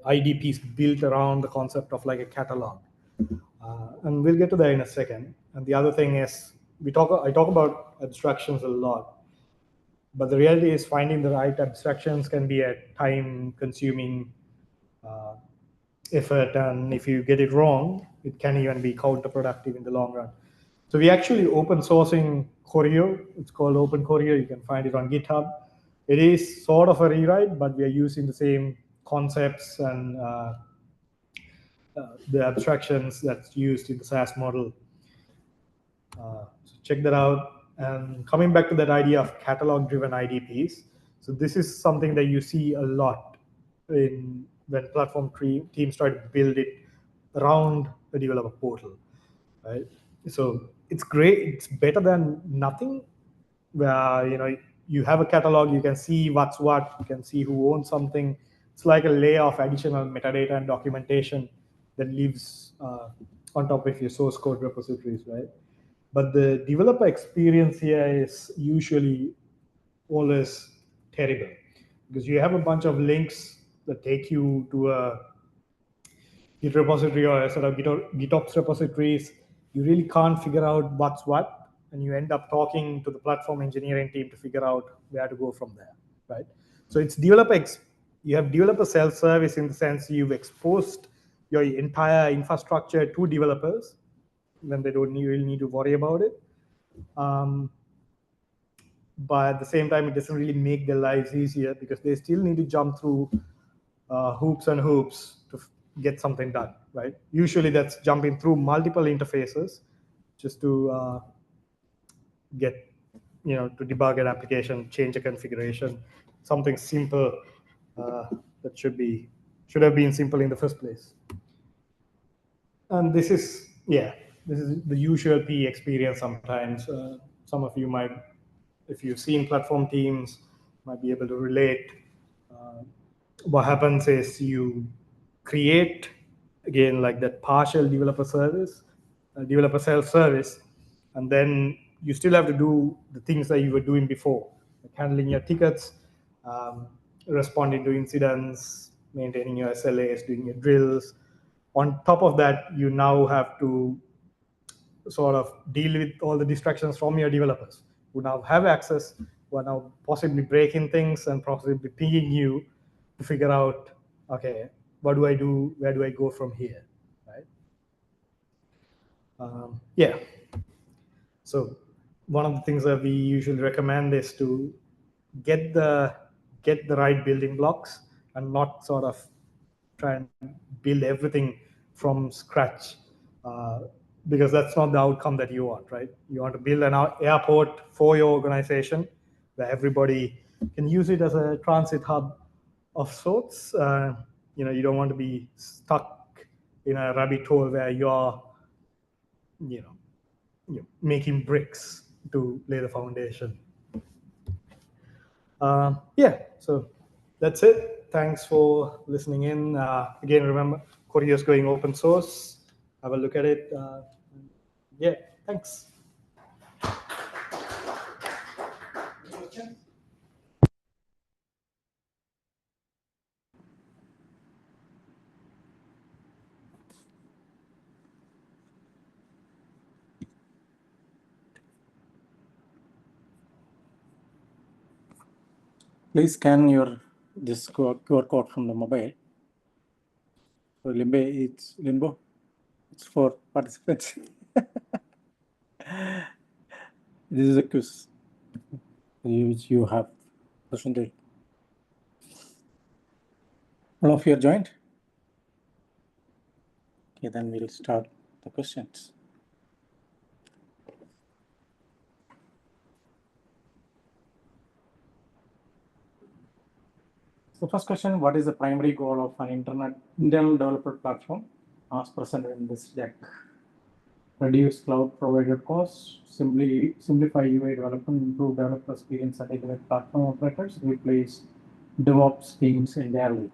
IDPs built around the concept of like a catalog. And we'll get to that in a second. And the other thing is, I talk about abstractions a lot, but the reality is finding the right abstractions can be a time-consuming effort, and if you get it wrong, it can even be counterproductive in the long run. So we actually open sourcing Choreo. It's called Open Choreo. You can find it on GitHub. It is sort of a rewrite, but we are using the same concepts and the abstractions that's used in the SaaS model. So check that out. And coming back to that idea of catalog-driven IDPs, so this is something that you see a lot when platform teams try to build it around a developer portal, right? So it's great. It's better than nothing. Where you have a catalog, you can see what's what, you can see who owns something. It's like a layer of additional metadata and documentation that lives on top of your source code repositories, right? But the developer experience here is usually always terrible because you have a bunch of links that take you to a Git repository or a sort of GitOps repositories. You really can't figure out what's what, and you end up talking to the platform engineering team to figure out where to go from there, right? So it's you have developer self-service in the sense you've exposed your entire infrastructure to developers when they don't really need to worry about it. But at the same time, it doesn't really make their lives easier because they still need to jump through hoops and hoops to get something done, right? Usually that's jumping through multiple interfaces just to get, to debug an application, change a configuration, something simple that should have been simple in the first place. And this is the usual PE experience sometimes. Some of you might, if you've seen platform teams, might be able to relate. What happens is you create, again, like that partial developer service, developer self-service, and then you still have to do the things that you were doing before, like handling your tickets, responding to incidents, maintaining your SLAs, doing your drills. On top of that, you now have to sort of deal with all the distractions from your developers who now have access, who are now possibly breaking things and possibly pinging you to figure out, okay, what do I do? Where do I go from here, right? So one of the things that we usually recommend is to get the right building blocks and not sort of try and build everything from scratch, because that's not the outcome that you want, right? You want to build an airport for your organization where everybody can use it as a transit hub of sorts. You don't want to be stuck in a rabbit hole where you're making bricks to lay the foundation. So that's it. Thanks for listening in. Again, remember, Choreo is going open source. Have a look at it. Thanks. Please scan this QR code from the mobile. So Linbo, it's for participants. This is a quiz which you have presented. All of you are joined? Okay, then we'll start the questions. So first question, what is the primary goal of an internal developer platform as presented in this deck? Reduce cloud provider costs, simplify UI development, improve developer experience, and integrate platform operators, replace DevOps teams entirely.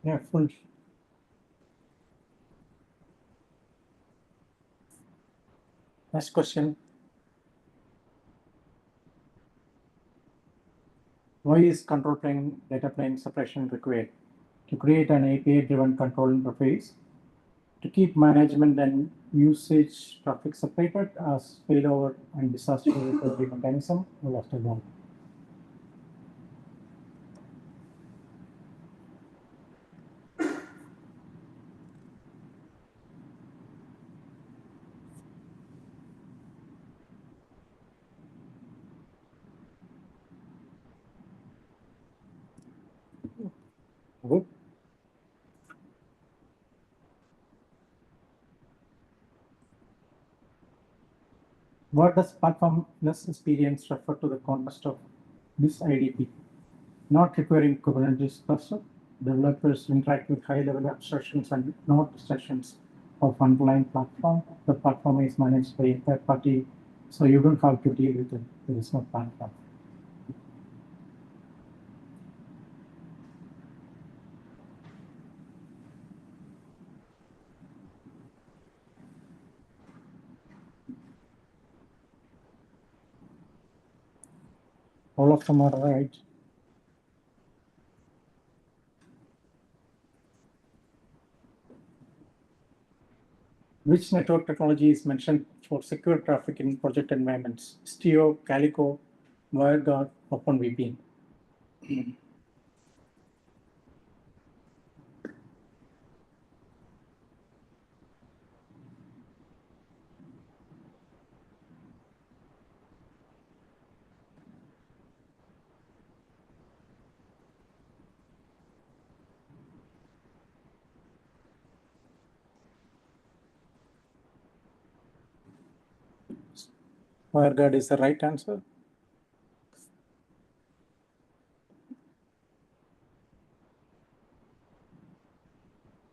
Yeah, full. Next question. Why is control data plane separation required? To create an API-driven control interface, To keep management and usage traffic separated as failover and disaster recovery mechanism will after one. Good. What does platformless experience refer to the context of this IDP? Not requiring Kubernetes cluster, developers interact with high-level abstractions and not abstractions of underlying platform. The platform is managed by a third party, so you don't have to deal with it. There is no platform. All of them are right. Which network technology is mentioned for secure traffic in project environments? Istio, Calico, WireGuard, OpenVPN. WireGuard is the right answer.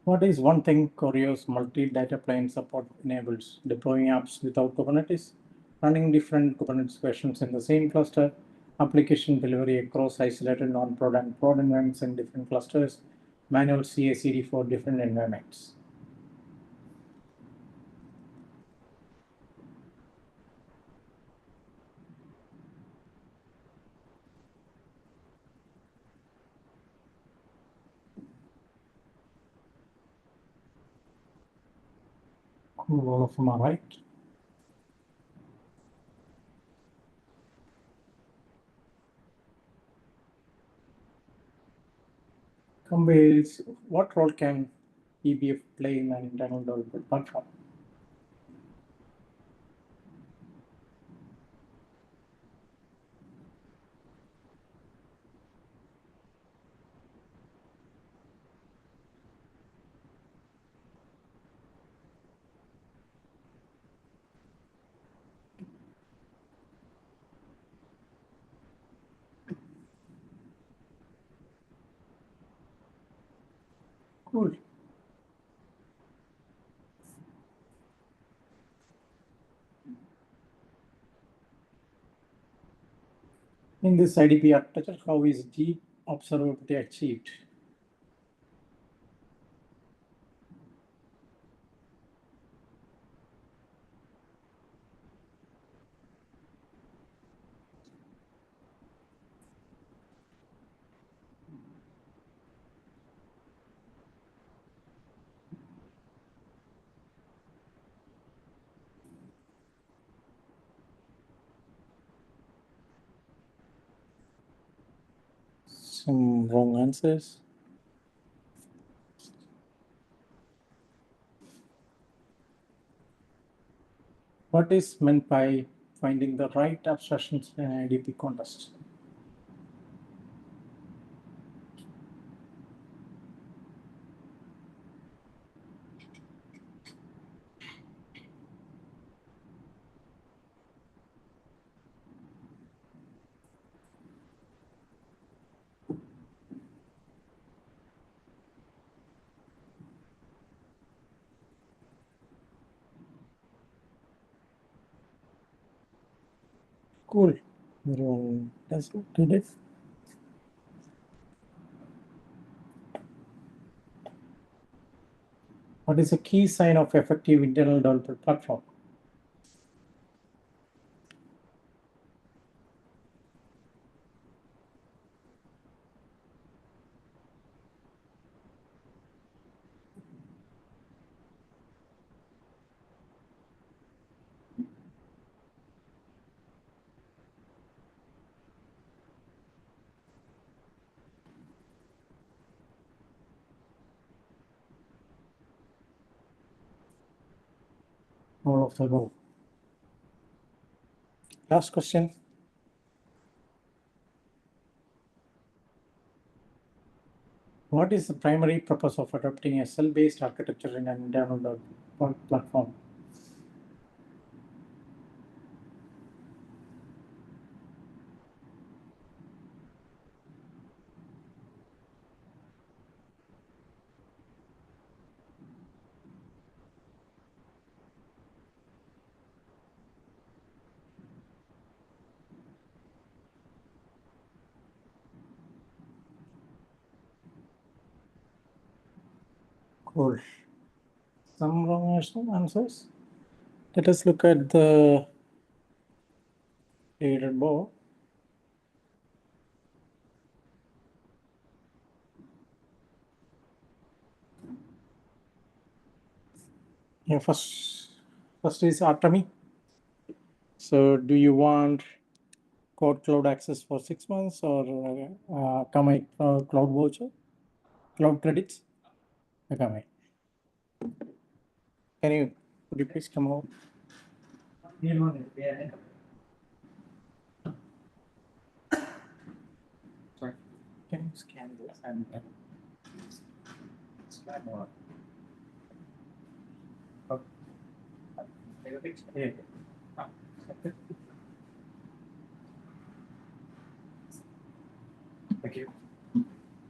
What is one thing Choreo's multi-data plane support enables? Deploying apps without Kubernetes, running different Kubernetes versions in the same cluster, application delivery across isolated non-prod and prod environments in different clusters, manual CI/CD for different environments. Cool, all of them are right. Conveys, what role can EBF play in an internal development platform? Cool. In this IDP architecture, how is deep observability achieved? Some wrong answers. What is meant by finding the right abstractions in an IDP context? Cool. Everyone did it. What is a key sign of effective internal development platform? All of the above. Last question. What is the primary purpose of adopting a cell-based architecture in an internal platform? Cool. Some wrong answers. Let us look at the leaderboard. Yeah, first is Artemi. So do you want code cloud access for 6 months or Akamai cloud voucher, cloud credits? Akamai. Could you please come over? Sorry. Can you scan this and scan more? Yeah. Thank you.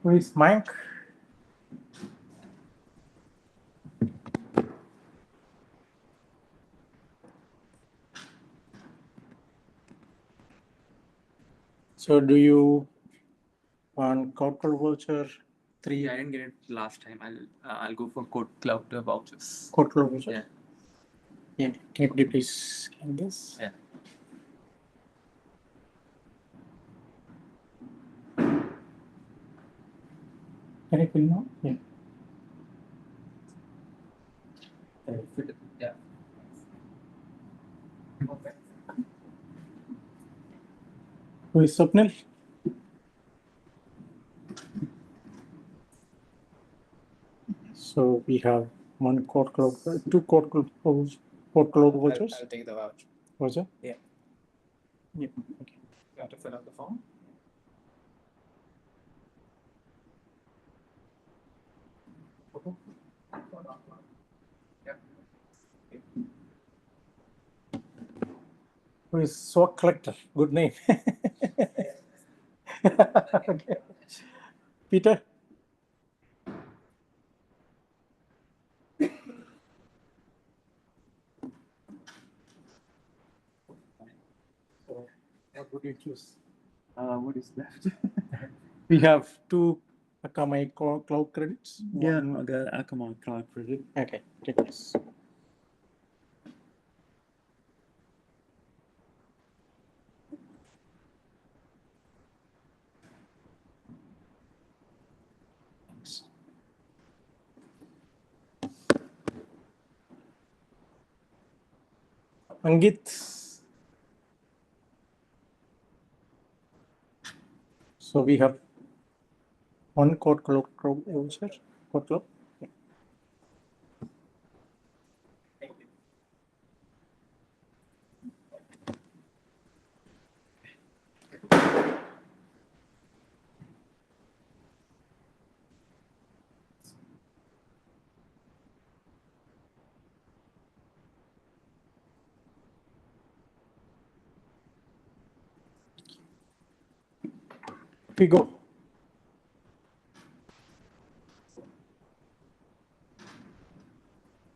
Who is Mike? So do you want code cloud voucher 3? I didn't get it last time. I'll go for code cloud vouchers. Code cloud voucher? Yeah. Yeah. Can you please scan this? Yeah. Can you fill now? Yeah. Yeah. Who is Swapnil? So we have one code cloud, two code cloud vouchers. I'll take the voucher. Voucher? Yeah. Yeah. Okay. You have to fill out the form. Who is Swak Collector? Good name. Okay. Peter? So, what would you choose? What is left? We have two Akamai cloud credits. Yeah, the Akamai cloud credit. Okay, take this. Angit. So we have one code cloud voucher. Code cloud. We go.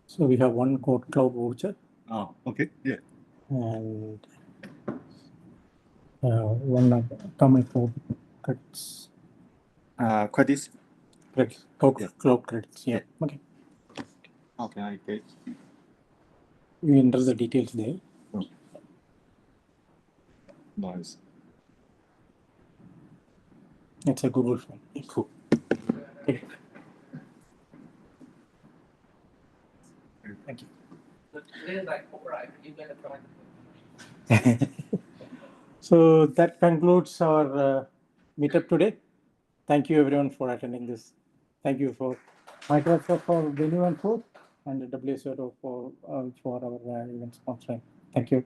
So we have one code cloud voucher Oh, okay. Yeah. and one Akamai cloud credits. Credits. Cloud credits. Yeah. Okay. Okay, I get. You enter the details there. Nice. It's a Google form. Cool. Okay. Thank you. So that concludes our meetup today. Thank you everyone for attending this. Thank you for Microsoft for Binura and Food and WSO2 for our event sponsoring. Thank you.